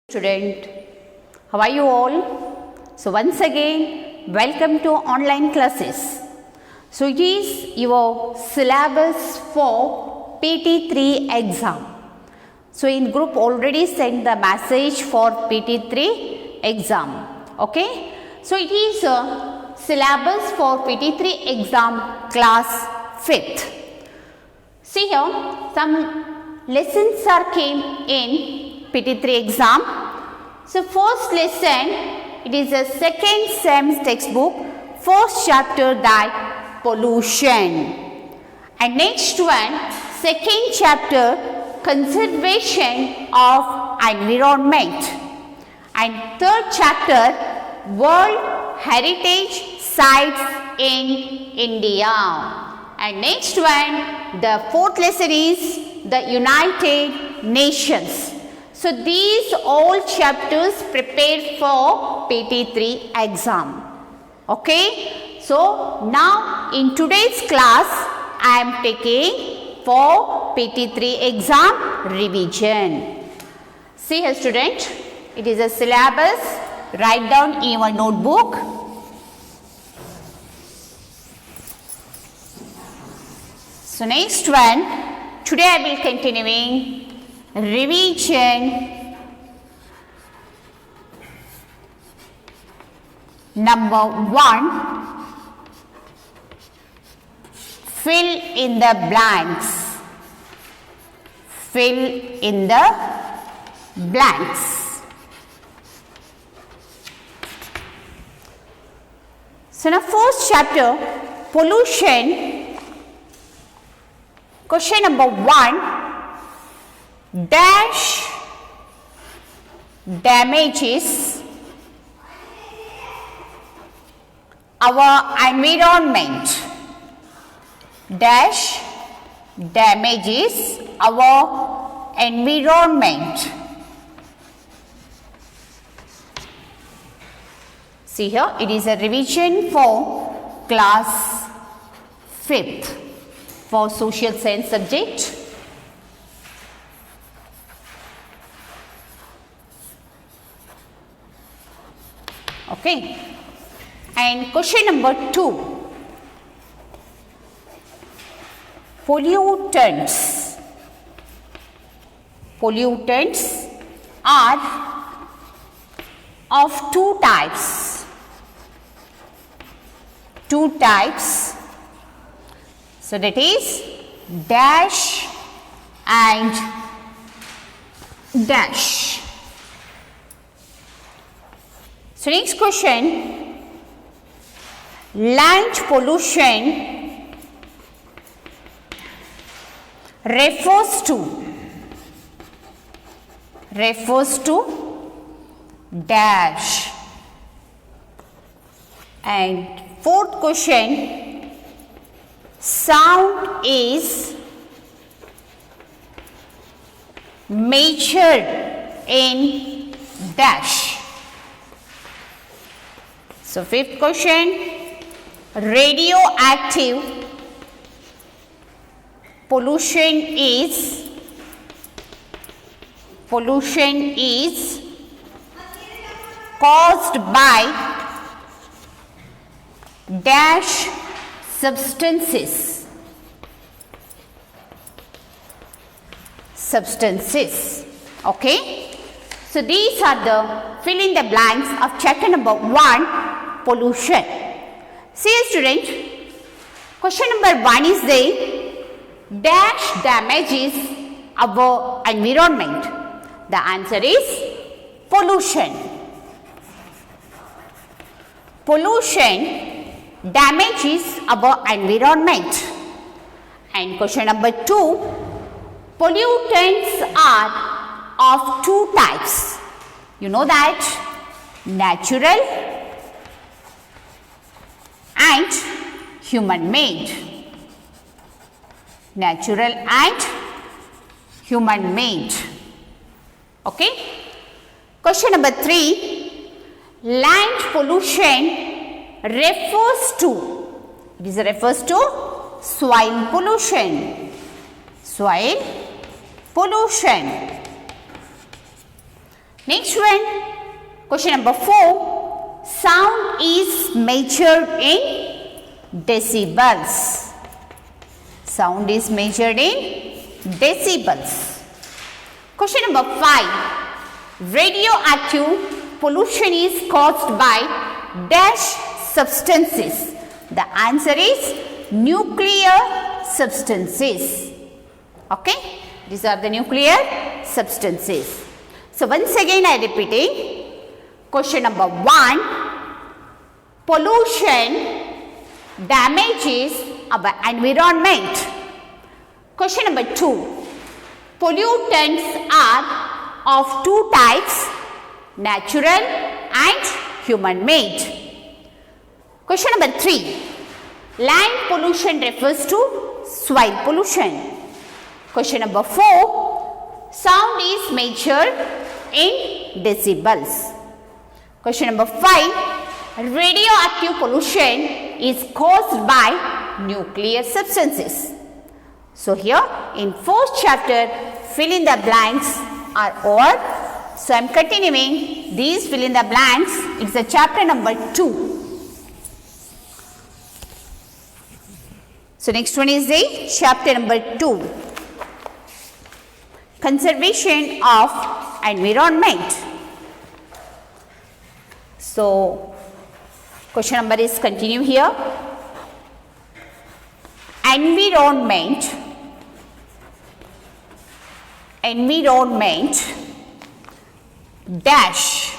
Student, how are you all? So once again, welcome to online classes. So it is your syllabus for PT3 exam. So in group already sent the message for PT3 exam. Okay. So it is a syllabus for PT3 exam class 5th. See here, some lessons are came in PT3 exam. So first lesson, it is a second SEM textbook, first chapter that pollution. And next one, second chapter, conservation of environment. And third chapter, World Heritage Sites in India. And next one, the fourth lesson is the United Nations. So these all chapters prepared for PT3 exam. Okay. So now in today's class, I am taking for PT3 exam revision. See here student, it is a syllabus. Write down in your notebook. So next one, today I will continuing revision number 1, fill in the blanks. Fill in the blanks. So now first chapter, pollution. Question number 1. Dash damages our environment. Dash damages our environment. See here, it is a revision for class 5th for social science subject. Okay. And question number 2. Pollutants. Pollutants are of two types. Two types. So that is dash and dash. So next question, land pollution refers to dash. And fourth question, sound is measured in dash. So fifth question, radioactive pollution is caused by dash substances. Okay. So these are the fill in the blanks of chapter number 1. Pollution. See student, question number 1 is the dash damages our environment. The answer is pollution. Pollution damages our environment. And question number 2, pollutants are of two types. You know that, natural and human made. Natural and human made. Okay. Question number 3, land pollution refers to soil pollution. Soil pollution. Next one, question number 4. Sound is measured in decibels. Sound is measured in decibels. Question number 5. Radioactive pollution is caused by dash substances. The answer is nuclear substances. Okay, these are the nuclear substances. So once again I repeating. Question number 1. Pollution damages our environment. Question number 2. Pollutants are of two types, natural and human made. Question number 3. Land pollution refers to soil pollution. Question number 4. Sound is measured in decibels. Question number 5. Radioactive pollution is caused by nuclear substances. So here in fourth chapter, fill in the blanks are over. So I am continuing these fill in the blanks. It's a chapter number 2. So next one is the chapter number 2. Conservation of environment. So question number is continue here. Environment dash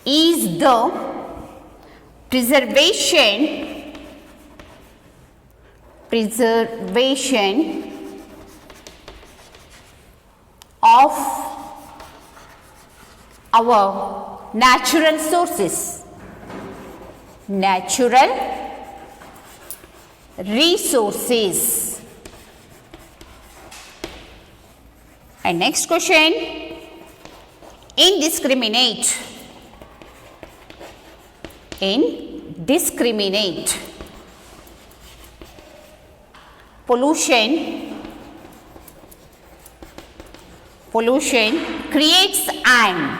is the preservation of our natural sources, natural resources. And next question, indiscriminate pollution creates an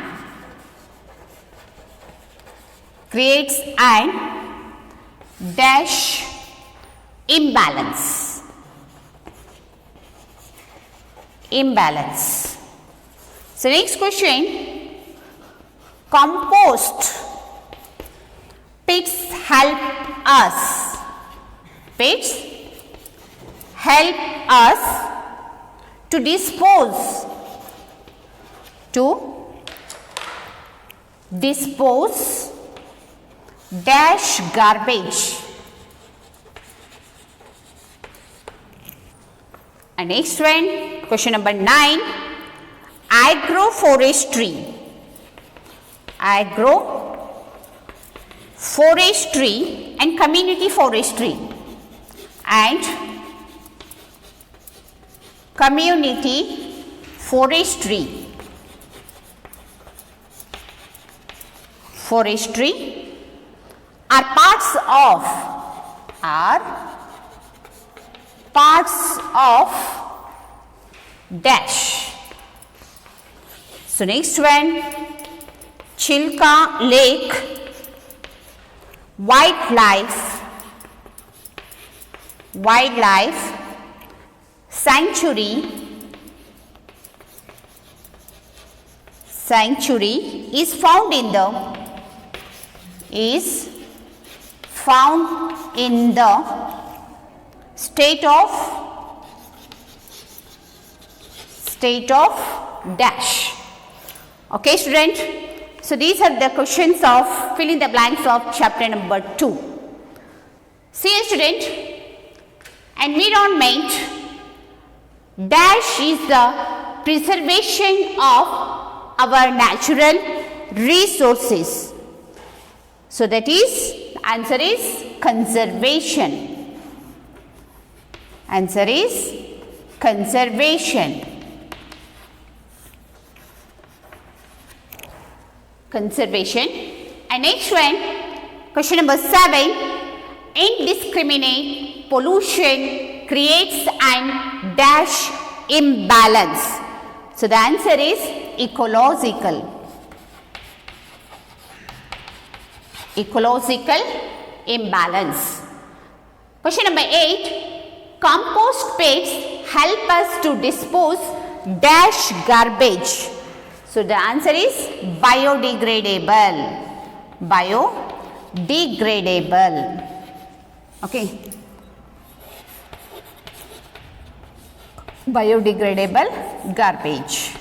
dash imbalance. So next question, compost pits help us to dispose dash garbage. And next one, question number 9, agroforestry and community forestry are parts of dash. So next one, Chilka Lake wildlife sanctuary is found in the state of dash. Okay student, so these are the questions of fill in the blanks of chapter number 2. See student, environment dash is the preservation of our natural resources. So that is, answer is conservation. Answer is conservation. And next one, question number 7, indiscriminate pollution creates an dash imbalance. So the answer is ecological. Ecological imbalance. Question number 8. Compost pits help us to dispose dash garbage. So the answer is biodegradable. Biodegradable. Okay. Biodegradable garbage.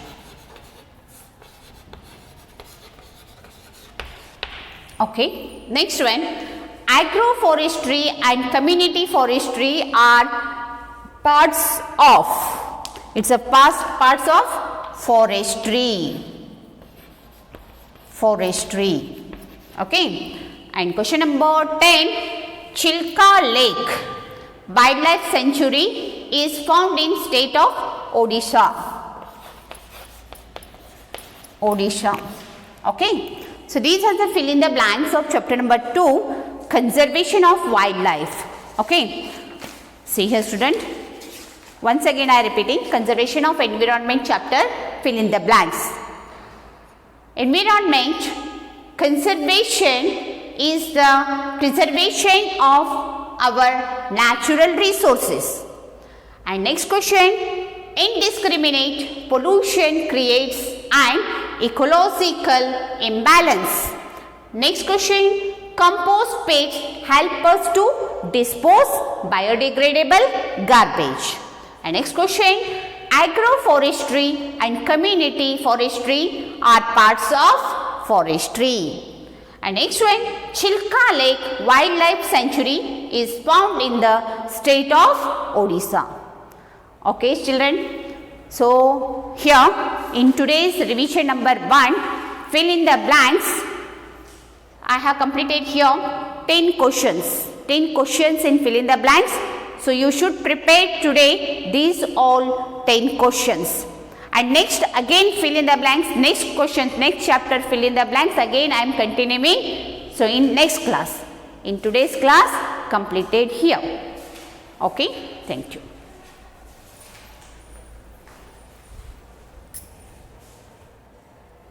Okay. Next one. Agroforestry and community forestry are parts of. It's a parts of forestry. Forestry. Okay. And question number 10. Chilka Lake Wildlife Sanctuary is found in state of Odisha. Odisha. Okay. So these are the fill in the blanks of chapter number 2, conservation of wildlife. Okay. See here student. Once again I repeating, conservation of environment chapter, fill in the blanks. Environment conservation is the preservation of our natural resources. And next question, indiscriminate pollution creates an ecological imbalance. Next question, compost pits help us to dispose biodegradable garbage. And next question, agroforestry and community forestry are parts of forestry. And next one, Chilka Lake Wildlife Sanctuary is found in the state of Odisha. Okay children, so here in today's revision number 1, fill in the blanks. I have completed here 10 questions. 10 questions in fill in the blanks. So you should prepare today these all 10 questions. And next again fill in the blanks, next questions, next chapter fill in the blanks again I am continuing. So in next class, in today's class completed here. Okay, thank you.